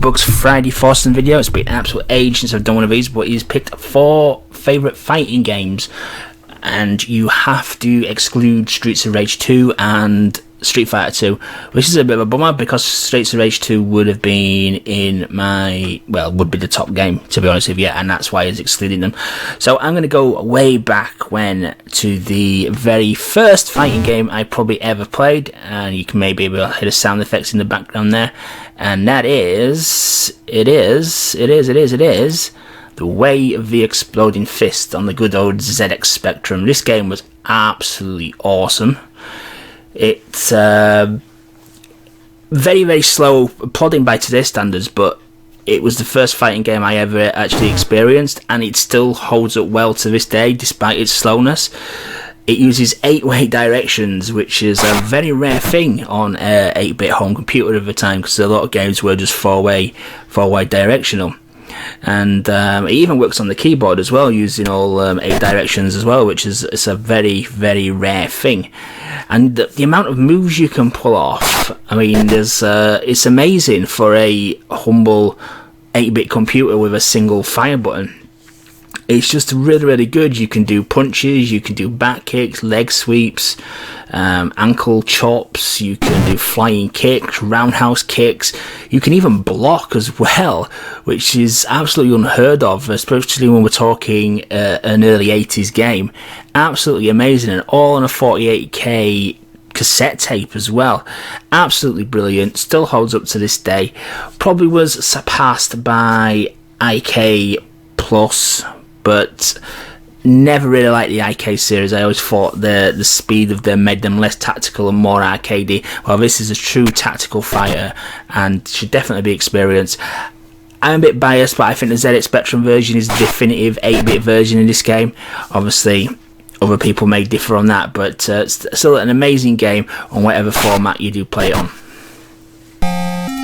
Novabugs Friday Foursome video. It's been an absolute age since I've done one of these, but he's picked 4 favourite fighting games, and you have to exclude Streets of Rage 2 and Street Fighter 2, which is a bit of a bummer because Streets of Rage 2 would have been in my, well, would be the top game, to be honest with you, and that's why he's excluding them. So I'm going to go way back when to the very first fighting game I probably ever played, and you can maybe hear the sound effects in the background there, and that is, it is The Way of the Exploding Fist on the good old ZX Spectrum. This game was absolutely awesome. It's very, very slow, plodding by today's standards, but it was the first fighting game I ever actually experienced, and it still holds up well to this day, despite its slowness. It uses 8-way directions, which is a very rare thing on an 8-bit home computer at the time, because a lot of games were just 4-way directional. And it even works on the keyboard as well, using all 8 directions as well, which is it's a very, very rare thing. And the amount of moves you can pull off, I mean, it's amazing for a humble 8-bit computer with a single fire button. It's just really, really good. You can do punches, you can do back kicks, leg sweeps, ankle chops, you can do flying kicks, roundhouse kicks, you can even block as well, which is absolutely unheard of, especially when we're talking an early 80s game. Absolutely amazing, and all on a 48K cassette tape as well. Absolutely brilliant, still holds up to this day. Probably was surpassed by IK Plus, but never really liked the IK series. I always thought the speed of them made them less tactical and more arcadey. Well, this is a true tactical fighter and should definitely be experienced. I'm a bit biased, but I think the ZX Spectrum version is the definitive 8-bit version in this game. Obviously, other people may differ on that, but it's still an amazing game on whatever format you do play it on.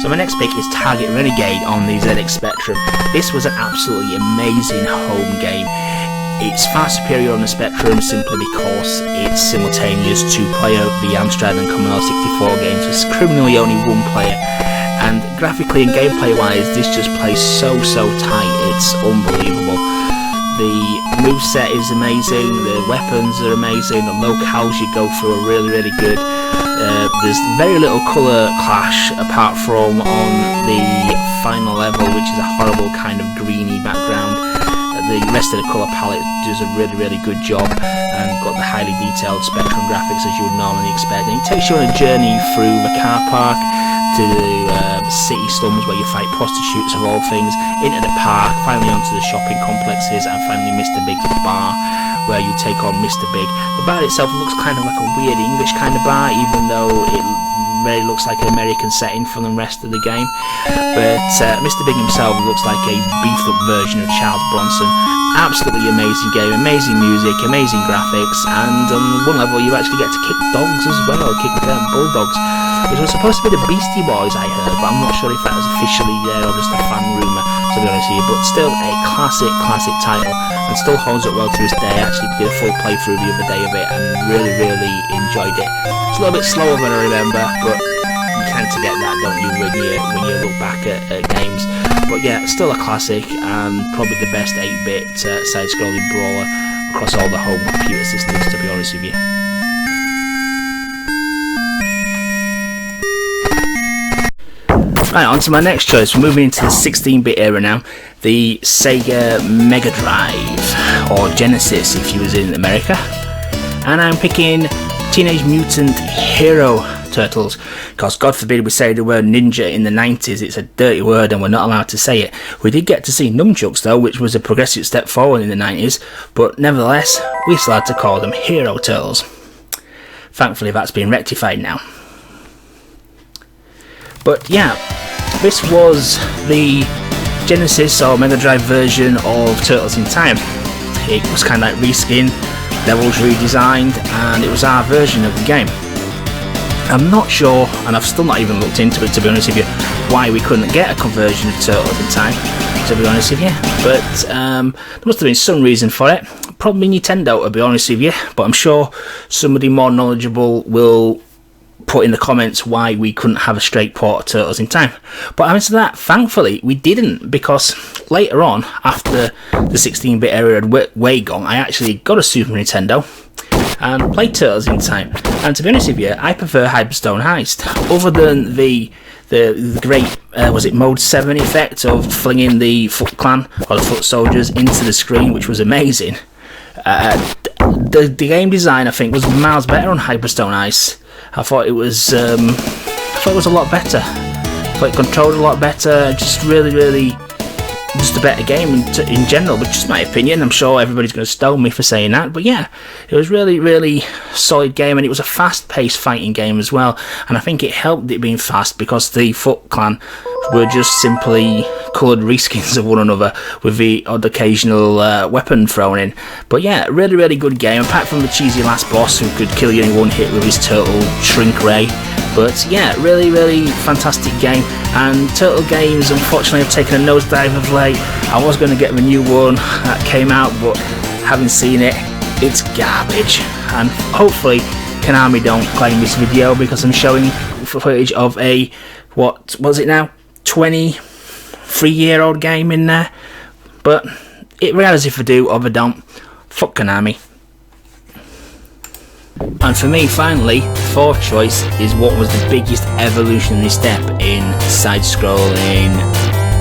So my next pick is Target Renegade on the ZX Spectrum. This was an absolutely amazing home game. It's far superior on the Spectrum simply because it's simultaneous 2-player. The Amstrad and Commodore 64 games was criminally only 1 player. And graphically and gameplay wise, this just plays so tight, it's unbelievable. The moveset is amazing, the weapons are amazing, the locales you go through are really good. There's very little colour clash apart from on the final level, which is a horrible kind of greeny background. The rest of the colour palette does a really good job and got the highly detailed Spectrum graphics as you would normally expect. And it takes you on a journey through the car park to the city slums where you fight prostitutes of all things, into the park, finally onto the shopping complexes, and finally Mr. Big's bar, where you take on Mr. Big. The bar itself looks kind of like a weird English kind of bar, even though it very looks like an American setting from the rest of the game. But Mr. Big himself looks like a beefed up version of Charles Bronson. Absolutely amazing game, amazing music, amazing graphics, and on one level you actually get to kick dogs as well, kick bulldogs, which was supposed to be the Beastie Boys, I heard, but I'm not sure if that was officially there or just a fan rumour, to be honest with you. But still a classic title, and still holds up well to this day. I actually did a full playthrough the other day of it and really enjoyed it. It's a little bit slower than I remember, but you tend to get that, don't you, when you look back at games. But yeah, still a classic, and probably the best 8-bit side-scrolling brawler across all the home computer systems, to be honest with you. Right, on to my next choice. We're moving into the 16-bit era now. The Sega Mega Drive, or Genesis if you was in America. And I'm picking Teenage Mutant Hero Turtles, because God forbid we say the word ninja in the 90s. It's a dirty word and we're not allowed to say it. We did get to see nunchucks though, which was a progressive step forward in the 90s, but nevertheless we still had to call them Hero Turtles. Thankfully that's been rectified now. But yeah, this was the Genesis or Mega Drive version of Turtles in Time. It was kind of like reskinned, levels redesigned, and it was our version of the game. I'm not sure, and I've still not even looked into it, to be honest with you, why we couldn't get a conversion of Turtles in Time, to be honest with you. But there must have been some reason for it. Probably Nintendo, to be honest with you, but I'm sure somebody more knowledgeable will put in the comments why we couldn't have a straight port of Turtles in Time. But having said that, thankfully we didn't, because later on, after the 16-bit era had way gone, I actually got a Super Nintendo and played Turtles in Time. And to be honest with you, I prefer Hyperstone Heist. Other than the great, was it Mode 7 effect of flinging the Foot Clan, or the Foot Soldiers, into the screen, which was amazing. The game design, I think, was miles better on Hyperstone Heist. I thought it was a lot better. I thought it controlled a lot better. Just really, just a better game in general. But just my opinion. I'm sure everybody's going to stone me for saying that. But yeah, it was really solid game, and it was a fast-paced fighting game as well. And I think it helped it being fast, because the Foot Clan were just simply coloured reskins of one another, with the odd occasional weapon thrown in. But yeah, really good game, apart from the cheesy last boss who could kill you in one hit with his turtle shrink ray. But yeah, really fantastic game. And Turtle games, unfortunately, have taken a nosedive of late. I was going to get the new one that came out, but having seen it, it's garbage. And hopefully Konami don't claim this video, because I'm showing footage of a, what was it now, 23-year-old game in there. But it realises if I do or I don't, fuck Konami. And for me, finally, fourth choice is what was the biggest evolutionary step in side-scrolling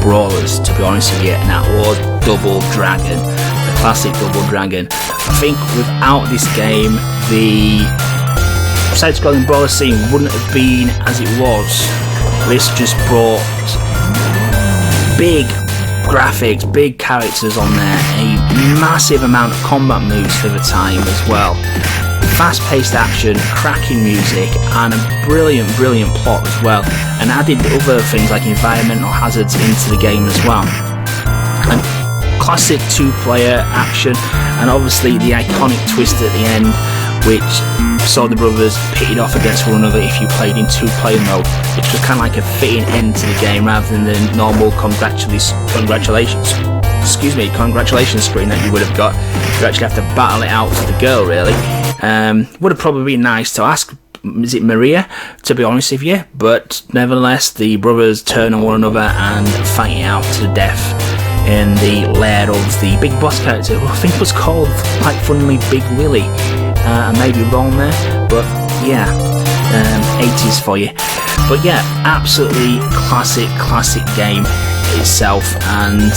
brawlers, to be honest with you, and that was Double Dragon, the classic Double Dragon. I think without this game, the side-scrolling brawler scene wouldn't have been as it was. This just brought big graphics, big characters on there, a massive amount of combat moves for the time as well, fast-paced action, cracking music, and a brilliant plot as well, and added other things like environmental hazards into the game as well. And classic two-player action, and obviously the iconic twist at the end, which saw the brothers pitted off against one another if you played in two-player mode, which was kind of like a fitting end to the game rather than the normal congratulations screen that you would have got. You actually have to battle it out for the girl, really. Would have probably been nice to ask, is it Maria, to be honest with you, but nevertheless the brothers turn on one another and fight it out to the death in the lair of the big boss character, who I think was called, quite funnily, Big Willie. I may be wrong there, but yeah, 80s for you. But yeah, absolutely classic game itself, and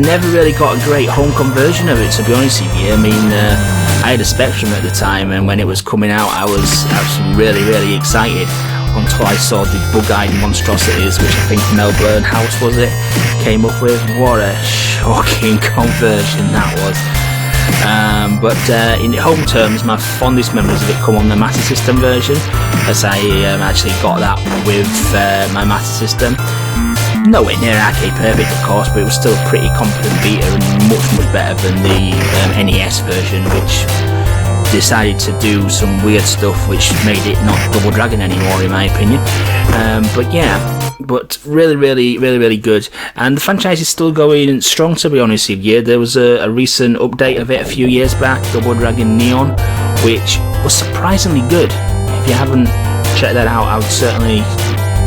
never really got a great home conversion of it, to be honest with you. I mean, I had a Spectrum at the time, and when it was coming out I was actually really excited, until I saw the bug-eyed monstrosities, which I think Melbourne House was it, came up with. What a shocking conversion that was. But in home terms, my fondest memories of it come on the Master System version, as I actually got that with my Master System. Nowhere near arcade perfect, of course, but it was still a pretty competent beta and much better than the NES version, which decided to do some weird stuff which made it not Double Dragon anymore, in my opinion. But yeah, but really good, and the franchise is still going strong, to be honest with you. There was a recent update of it a few years back, Double Dragon Neon, which was surprisingly good. If you haven't checked that out, I would certainly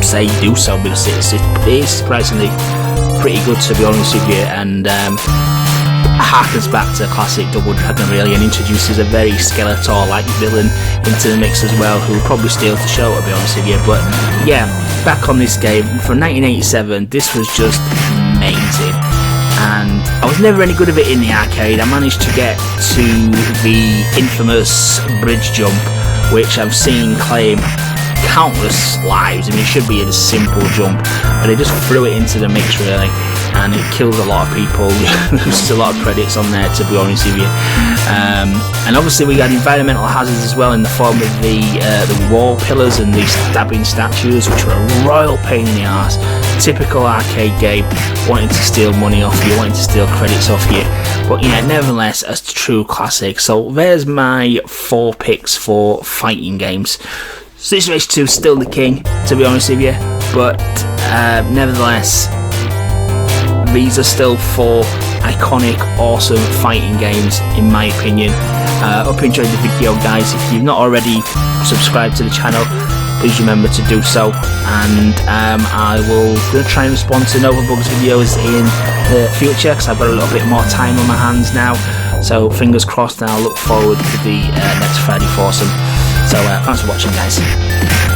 say do so, because it is surprisingly pretty good, to be honest with you, and harkens back to classic Double Dragon really, and introduces a very Skeletor-like villain into the mix as well, who will probably steal the show, to be honest with you. But yeah, back on this game from 1987, this was just amazing, and I was never any good of it in the arcade. I managed to get to the infamous bridge jump, which I've seen claim countless lives. I mean, it should be a simple jump, but they just threw it into the mix really, and it kills a lot of people. There's a lot of credits on there, to be honest with you. And obviously we got environmental hazards as well, in the form of the wall pillars and the stabbing statues, which were a royal pain in the arse. Typical arcade game, wanting to steal money off you, wanting to steal credits off you. But yeah, nevertheless, a true classic. So there's my 4 picks for fighting games. Streets of Rage 2 still the king, to be honest with you, but nevertheless, these are still 4 iconic, awesome fighting games, in my opinion. Hope you enjoyed the video, guys. If you've not already subscribed to the channel, please remember to do so. And I will gonna try and respond to Novabugs videos in the future, because I've got a little bit more time on my hands now. So fingers crossed, and I'll look forward to the next Friday Foursome. So thanks for watching, guys.